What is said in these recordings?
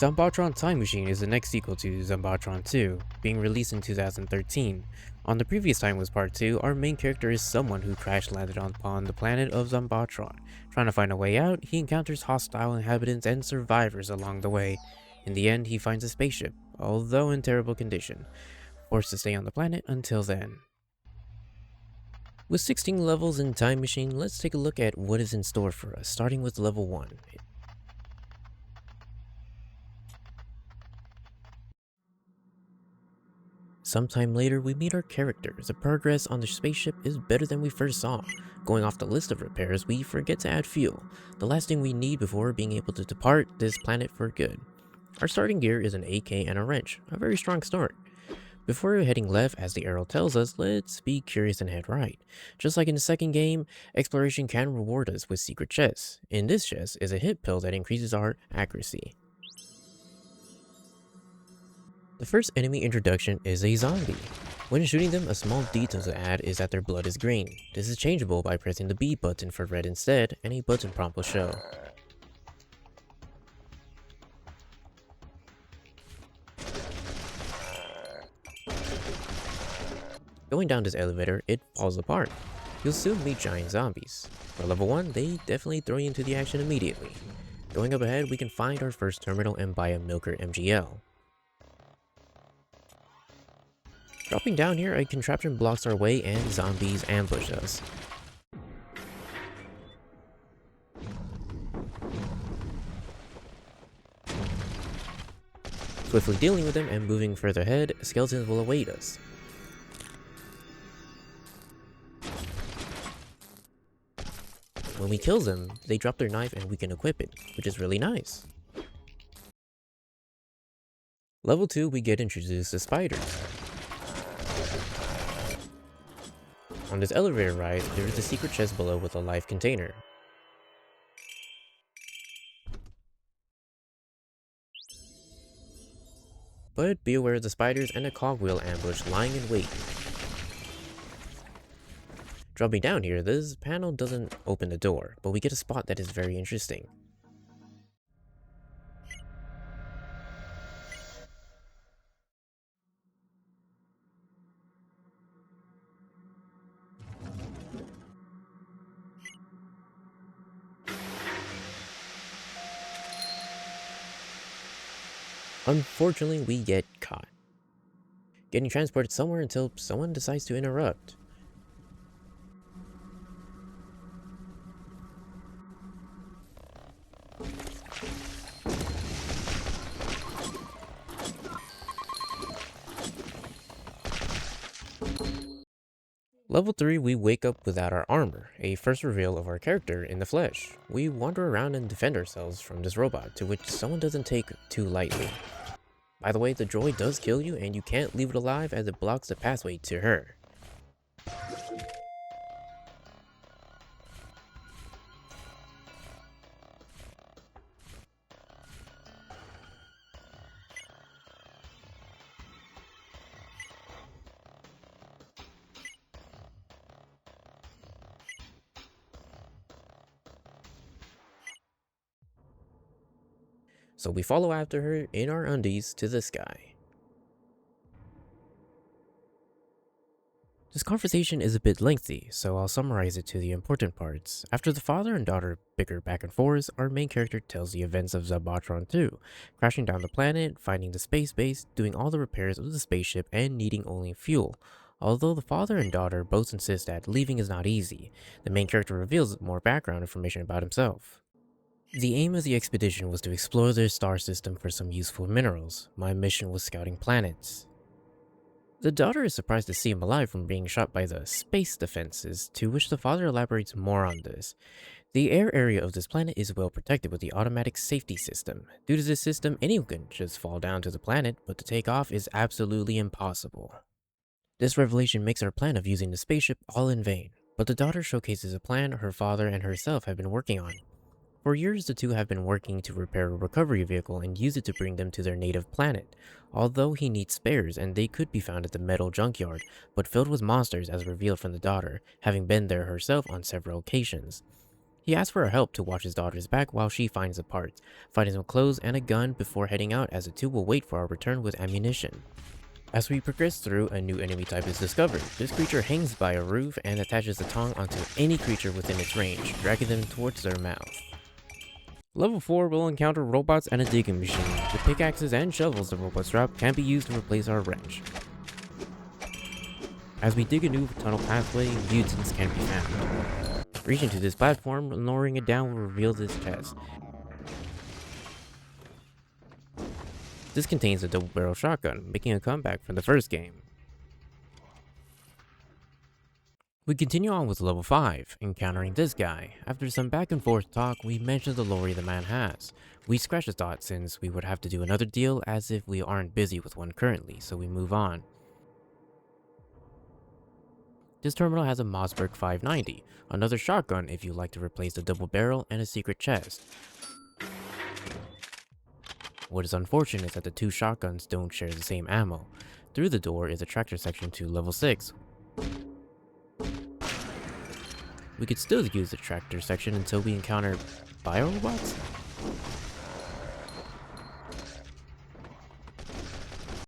Zombotron Time Machine is the next sequel to Zombotron 2, being released in 2013. On the previous Time Was Part 2, our main character is someone who crash-landed upon the planet of Zombotron. Trying to find a way out, he encounters hostile inhabitants and survivors along the way. In the end, he finds a spaceship, although in terrible condition, forced to stay on the planet until then. With 16 levels in Time Machine, let's take a look at what is in store for us, starting with level 1. Sometime later, we meet our characters. The progress on the spaceship is better than we first saw. Going off the list of repairs, we forget to add fuel, the last thing we need before being able to depart this planet for good. Our starting gear is an AK and a wrench, a very strong start. Before heading left, as the arrow tells us, let's be curious and head right. Just like in the second game, exploration can reward us with secret chests. In this chest is a hit pill that increases our accuracy. The first enemy introduction is a zombie. When shooting them, a small detail to add is that their blood is green. This is changeable by pressing the B button for red instead, and a button prompt will show. Going down this elevator, it falls apart. You'll soon meet giant zombies. For level 1, they definitely throw you into the action immediately. Going up ahead, we can find our first terminal and buy a Milker MGL. Dropping down here, a contraption blocks our way and zombies ambush us. Swiftly dealing with them and moving further ahead, skeletons will await us. When we kill them, they drop their knife and we can equip it, which is really nice. Level 2, we get introduced to spiders. On this elevator ride, there is a secret chest below with a life container. But be aware of the spiders and a cogwheel ambush lying in wait. Dropping down here, this panel doesn't open the door, but we get a spot that is very interesting. Unfortunately, we get caught, getting transported somewhere until someone decides to interrupt. Level 3, we wake up without our armor, a first reveal of our character in the flesh. We wander around and defend ourselves from this robot, to which someone doesn't take too lightly. By the way, the droid does kill you and you can't leave it alive as it blocks the pathway to her. So we follow after her in our undies to the sky. This conversation is a bit lengthy, so I'll summarize it to the important parts. After the father and daughter bicker back and forth, our main character tells the events of Zombotron 2, crashing down the planet, finding the space base, doing all the repairs of the spaceship, and needing only fuel. Although the father and daughter both insist that leaving is not easy, the main character reveals more background information about himself. The aim of the expedition was to explore their star system for some useful minerals. My mission was scouting planets. The daughter is surprised to see him alive from being shot by the space defenses, to which the father elaborates more on this. The air area of this planet is well protected with the automatic safety system. Due to this system, anyone can just fall down to the planet, but to take off is absolutely impossible. This revelation makes our plan of using the spaceship all in vain, but the daughter showcases a plan her father and herself have been working on. For years, the two have been working to repair a recovery vehicle and use it to bring them to their native planet. Although he needs spares and they could be found at the metal junkyard, but filled with monsters as revealed from the daughter, having been there herself on several occasions. He asks for her help to watch his daughter's back while she finds the parts, finding some clothes and a gun before heading out as the two will wait for our return with ammunition. As we progress through, a new enemy type is discovered. This creature hangs by a roof and attaches a tongue onto any creature within its range, dragging them towards their mouth. Level 4 will encounter robots and a digging machine. The pickaxes and shovels the robots drop can be used to replace our wrench. As we dig a new tunnel pathway, mutants can be found. Reaching to this platform and lowering it down will reveal this chest. This contains a double-barrel shotgun, making a comeback from the first game. We continue on with level 5, encountering this guy. After some back and forth talk, we mention the lorry the man has. We scratch the thought since we would have to do another deal as if we aren't busy with one currently, so we move on. This terminal has a Mossberg 590, another shotgun if you like to replace the double barrel, and a secret chest. What is unfortunate is that the two shotguns don't share the same ammo. Through the door is a tractor section to level 6. We could still use the tractor section until we encounter biorobots?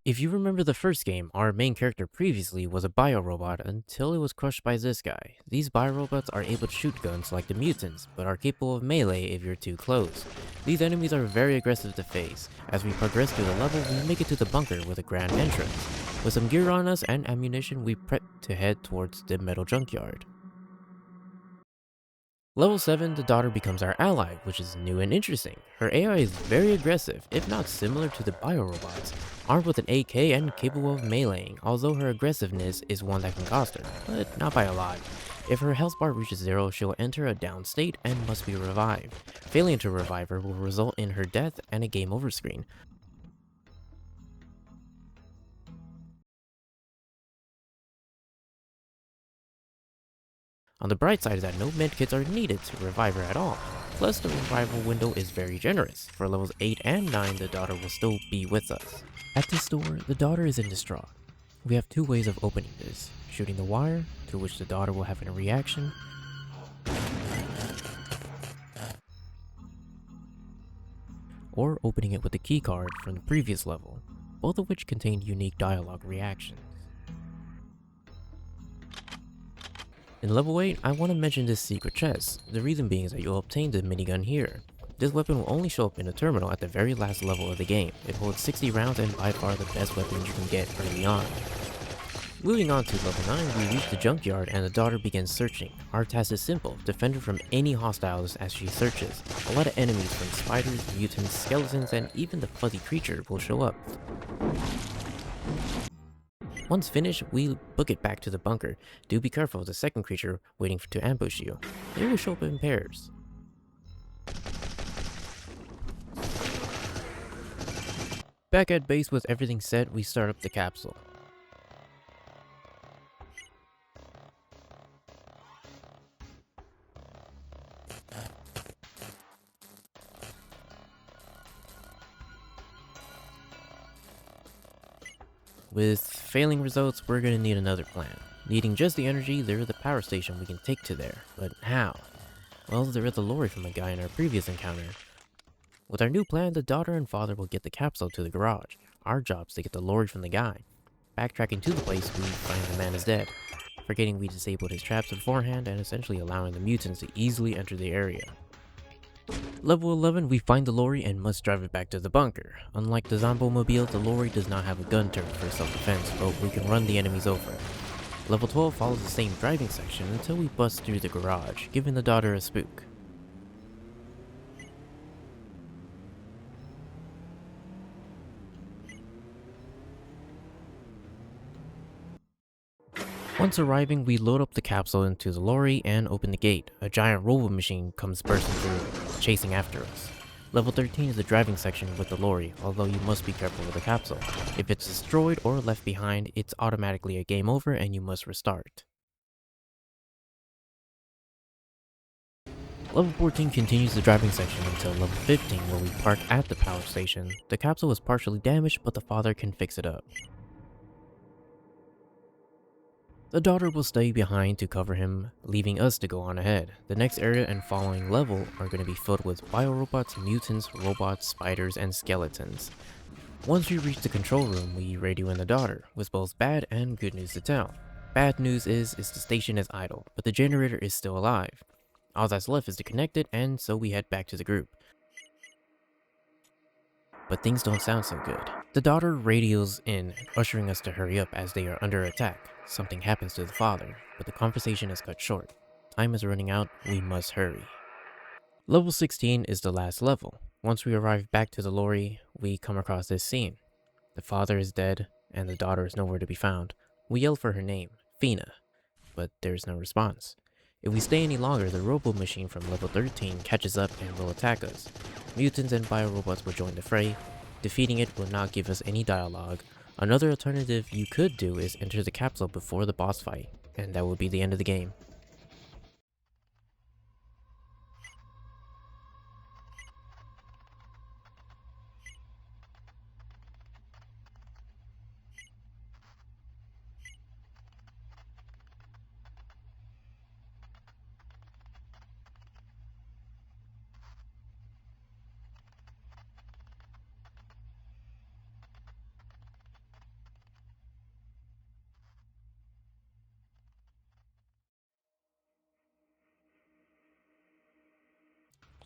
If you remember the first game, our main character previously was a biorobot until it was crushed by this guy. These biorobots are able to shoot guns like the mutants, but are capable of melee if you're too close. These enemies are very aggressive to face. As we progress through the level, we make it to the bunker with a grand entrance. With some gear on us and ammunition, we prep to head towards the metal junkyard. Level 7, the daughter becomes our ally, which is new and interesting. Her AI is very aggressive, if not similar to the biorobots, armed with an AK and capable of meleeing, although her aggressiveness is one that can cost her, but not by a lot. If her health bar reaches 0, she'll enter a down state and must be revived. Failing to revive her will result in her death and a game over screen. On the bright side is that no medkits are needed to revive her at all, plus the revival window is very generous. For levels 8 and 9, the daughter will still be with us. At this door, the daughter is in distraught. We have two ways of opening this: shooting the wire, to which the daughter will have a reaction, or opening it with the keycard from the previous level, both of which contain unique dialogue reactions. In level 8, I want to mention this secret chest. The reason being is that you'll obtain the minigun here. This weapon will only show up in a terminal at the very last level of the game. It holds 60 rounds and by far the best weapon you can get early on. Moving on to level 9, we reach the junkyard and the daughter begins searching. Our task is simple: defend her from any hostiles as she searches. A lot of enemies from spiders, mutants, skeletons, and even the fuzzy creature will show up. Once finished, we book it back to the bunker. Do be careful of the second creature waiting to ambush you. They will show up in pairs. Back at base with everything set, we start up the capsule. With failing results, we're going to need another plan. Needing just the energy, there is the power station we can take to there. But how? Well, there is a lorry from a guy in our previous encounter. With our new plan, the daughter and father will get the capsule to the garage. Our job is to get the lorry from the guy. Backtracking to the place, we find the man is dead. Forgetting we disabled his traps beforehand and essentially allowing the mutants to easily enter the area. Level 11, we find the lorry and must drive it back to the bunker. Unlike the Zombomobile, the lorry does not have a gun turret for self-defense, but we can run the enemies over. Level 12 follows the same driving section until we bust through the garage, giving the daughter a spook. Once arriving, we load up the capsule into the lorry and open the gate. A giant robot machine comes bursting through, chasing after us. Level 13 is the driving section with the lorry, although you must be careful with the capsule. If it's destroyed or left behind, it's automatically a game over and you must restart. Level 14 continues the driving section until level 15, where we park at the power station. The capsule is partially damaged, but the father can fix it up. The daughter will stay behind to cover him, leaving us to go on ahead. The next area and following level are going to be filled with biorobots, mutants, robots, spiders, and skeletons. Once we reach the control room, we radio in the daughter, with both bad and good news to tell. Bad news is the station is idle, but the generator is still alive. All that's left is to connect it, and so we head back to the group. But things don't sound so good. The daughter radios in, ushering us to hurry up as they are under attack. Something happens to the father, but the conversation is cut short. Time is running out, we must hurry. Level 16 is the last level. Once we arrive back to the lorry, we come across this scene. The father is dead, and the daughter is nowhere to be found. We yell for her name, Fina, but there's no response. If we stay any longer, the robo machine from level 13 catches up and will attack us. Mutants and biorobots will join the fray. Defeating it will not give us any dialogue. Another alternative you could do is enter the capsule before the boss fight, and that will be the end of the game.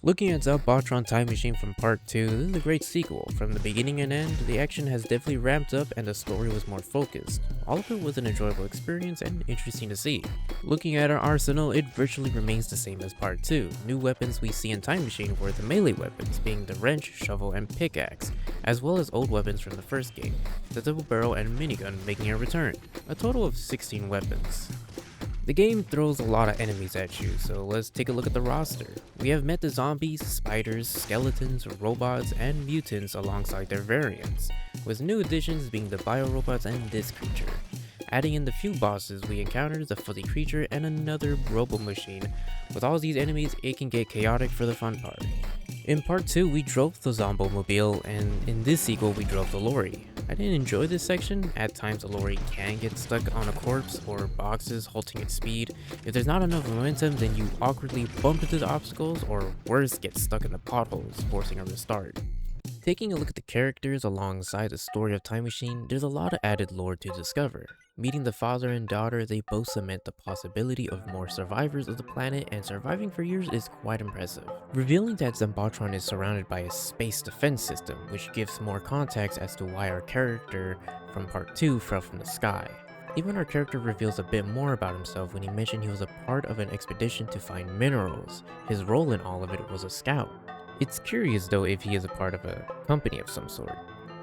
Looking at Zombotron Time Machine from Part 2, this is a great sequel. From the beginning and end, the action has definitely ramped up and the story was more focused. All of it was an enjoyable experience and interesting to see. Looking at our arsenal, it virtually remains the same as Part 2. New weapons we see in Time Machine were the melee weapons, being the wrench, shovel, and pickaxe, as well as old weapons from the first game, the double barrel and minigun making a return. A total of 16 weapons. The game throws a lot of enemies at you, so let's take a look at the roster. We have met the zombies, spiders, skeletons, robots, and mutants alongside their variants, with new additions being the biorobots and this creature. Adding in the few bosses we encountered, the fuzzy creature and another robo machine. With all these enemies, it can get chaotic for the fun part. In part 2, we drove the Zombomobile, and in this sequel, we drove the lorry. I didn't enjoy this section. At times, the lorry can get stuck on a corpse or boxes, halting its speed. If there's not enough momentum, then you awkwardly bump into the obstacles, or worse, get stuck in the potholes, forcing a restart. Taking a look at the characters alongside the story of Time Machine, there's a lot of added lore to discover. Meeting the father and daughter, they both cement the possibility of more survivors of the planet, and surviving for years is quite impressive. Revealing that Zombotron is surrounded by a space defense system, which gives more context as to why our character from part 2 fell from the sky. Even our character reveals a bit more about himself when he mentioned he was a part of an expedition to find minerals. His role in all of it was a scout. It's curious though if he is a part of a company of some sort.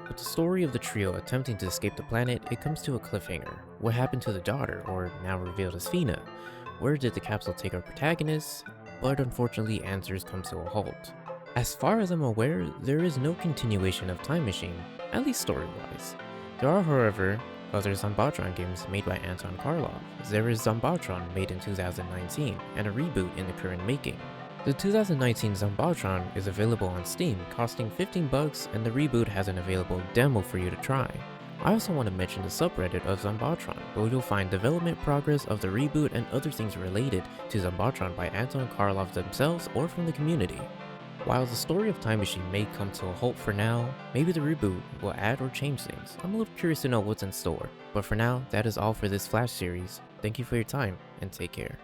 With the story of the trio attempting to escape the planet, it comes to a cliffhanger. What happened to the daughter, or now revealed as Fina? Where did the capsule take our protagonists? But unfortunately, answers come to a halt. As far as I'm aware, there is no continuation of Time Machine, at least story-wise. There are, however, other Zombotron games made by Anton Karlov. There is Zombotron made in 2019, and a reboot in the current making. The 2019 Zombotron is available on Steam, costing $15, and the reboot has an available demo for you to try. I also want to mention the subreddit of Zombotron, where you'll find development progress of the reboot and other things related to Zombotron by Anton Karlov themselves or from the community. While the story of Time Machine may come to a halt for now, maybe the reboot will add or change things. I'm a little curious to know what's in store. But for now, that is all for this Flash series. Thank you for your time, and take care.